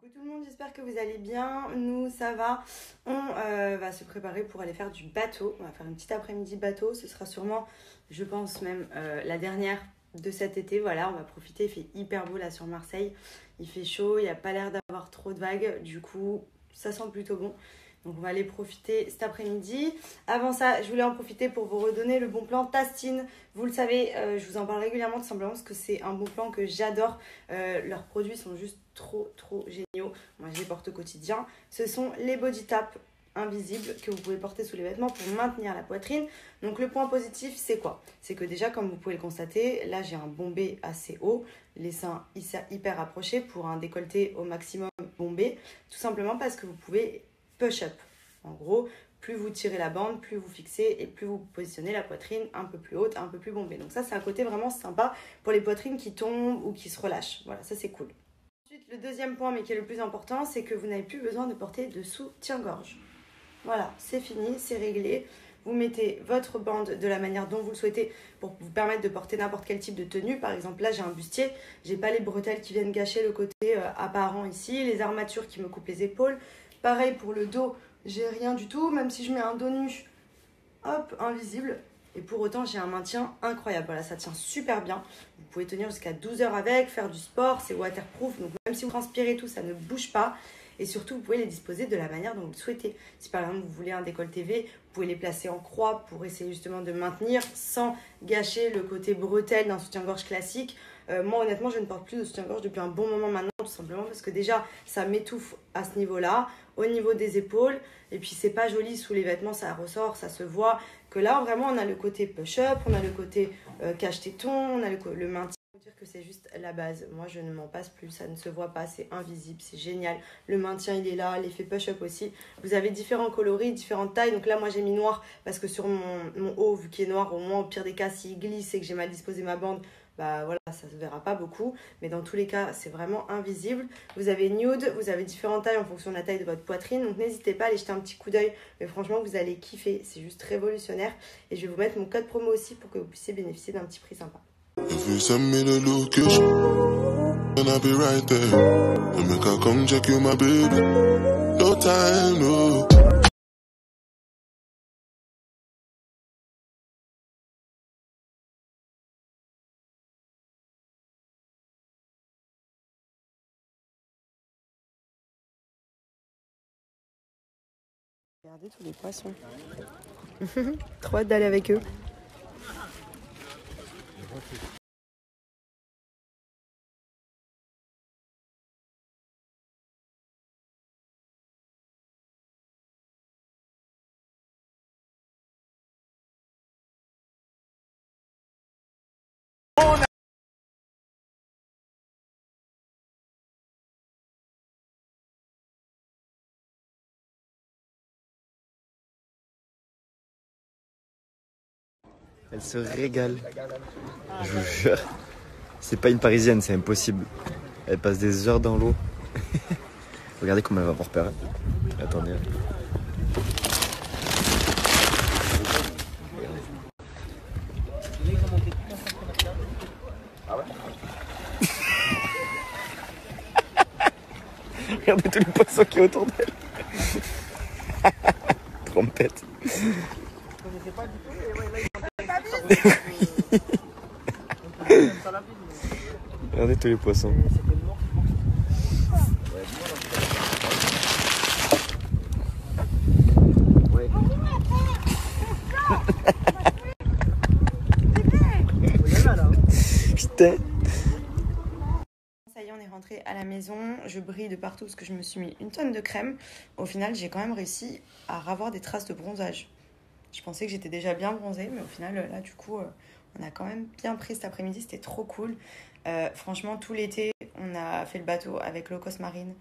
Coucou tout le monde, j'espère que vous allez bien. Nous, ça va. On va se préparer pour aller faire du bateau. On va faire une petite après-midi bateau. Ce sera sûrement, je pense même, la dernière de cet été. Voilà, on va profiter. Il fait hyper beau là sur Marseille. Il fait chaud, il n'y a pas l'air d'avoir trop de vagues. Du coup, ça sent plutôt bon. Donc on va aller profiter cet après-midi. Avant ça, je voulais en profiter pour vous redonner le bon plan Tastine. Vous le savez, je vous en parle régulièrement tout simplement parce que c'est un bon plan que j'adore. Leurs produits sont juste trop géniaux. Moi je les porte au quotidien. Ce sont les body tap invisibles que vous pouvez porter sous les vêtements pour maintenir la poitrine. Donc le point positif, c'est quoi? C'est que déjà, comme vous pouvez le constater, là j'ai un bombé assez haut, les seins hyper rapprochés pour un décolleté au maximum bombé, tout simplement parce que vous pouvez push-up. En gros, plus vous tirez la bande, plus vous fixez et plus vous positionnez la poitrine un peu plus haute, un peu plus bombée. Donc ça, c'est un côté vraiment sympa pour les poitrines qui tombent ou qui se relâchent. Voilà, ça c'est cool. Ensuite, le deuxième point, mais qui est le plus important, c'est que vous n'avez plus besoin de porter de soutien-gorge. Voilà, c'est fini, c'est réglé. Vous mettez votre bande de la manière dont vous le souhaitez pour vous permettre de porter n'importe quel type de tenue. Par exemple, là, j'ai un bustier. J'ai pas les bretelles qui viennent gâcher le côté apparent ici, les armatures qui me coupent les épaules. Pareil pour le dos, j'ai rien du tout. Même si je mets un dos nu, hop, invisible. Et pour autant, j'ai un maintien incroyable. Voilà, ça tient super bien. Vous pouvez tenir jusqu'à 12 heures avec, faire du sport, c'est waterproof. Donc même si vous transpirez tout, ça ne bouge pas. Et surtout, vous pouvez les disposer de la manière dont vous le souhaitez. Si par exemple, vous voulez un décolleté V, vous pouvez les placer en croix pour essayer justement de maintenir sans gâcher le côté bretelle d'un soutien-gorge classique. Moi, honnêtement, je ne porte plus de soutien-gorge depuis un bon moment maintenant, tout simplement parce que déjà, ça m'étouffe à ce niveau-là, au niveau des épaules. Et puis, c'est pas joli sous les vêtements, ça ressort, ça se voit. Que là, vraiment, on a le côté push-up, on a le côté cache-téton, on a le maintien. Dire que c'est juste la base. Moi, je ne m'en passe plus. Ça ne se voit pas. C'est invisible. C'est génial. Le maintien, il est là. L'effet push-up aussi. vous avez différents coloris, différentes tailles. Donc là, moi, j'ai mis noir parce que sur mon haut, vu qu'il est noir, au moins, au pire des cas, s'il glisse et que j'ai mal disposé ma bande, bah voilà, ça se verra pas beaucoup. Mais dans tous les cas, c'est vraiment invisible. Vous avez nude. Vous avez différentes tailles en fonction de la taille de votre poitrine. Donc n'hésitez pas à aller jeter un petit coup d'œil. Mais franchement, vous allez kiffer. C'est juste révolutionnaire. Et je vais vous mettre mon code promo aussi pour que vous puissiez bénéficier d'un petit prix sympa. If you send me the location, then I'll be right there. And make I come check you, my baby. No time, no. Regardez tous les poissons. Trop hâte d'aller avec eux. Elle se régale. Je vous jure. C'est pas une parisienne, c'est impossible. Elle passe des heures dans l'eau. Regardez comment elle va avoir peur. Attendez. Ah ouais. Regardez tous les poissons qui sont autour d'elle. Trompette. Regardez tous les poissons. Putain. Ça y est, on est rentré à la maison. Je brille de partout parce que je me suis mis une tonne de crème. Au final, j'ai quand même réussi à avoir des traces de bronzage. Je pensais que j'étais déjà bien bronzée, mais au final, là, du coup, on a quand même bien pris cet après-midi. C'était trop cool. Franchement, tout l'été, on a fait le bateau avec Low Cost Marine.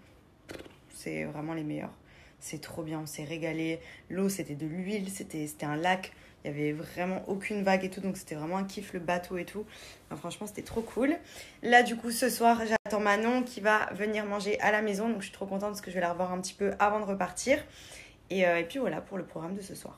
C'est vraiment les meilleurs. C'est trop bien, on s'est régalé. L'eau, c'était de l'huile, c'était un lac. Il n'y avait vraiment aucune vague et tout, donc c'était vraiment un kiff, le bateau et tout. Enfin, franchement, c'était trop cool. Là, du coup, ce soir, j'attends Manon qui va venir manger à la maison. Donc, je suis trop contente parce que je vais la revoir un petit peu avant de repartir. Et puis voilà pour le programme de ce soir.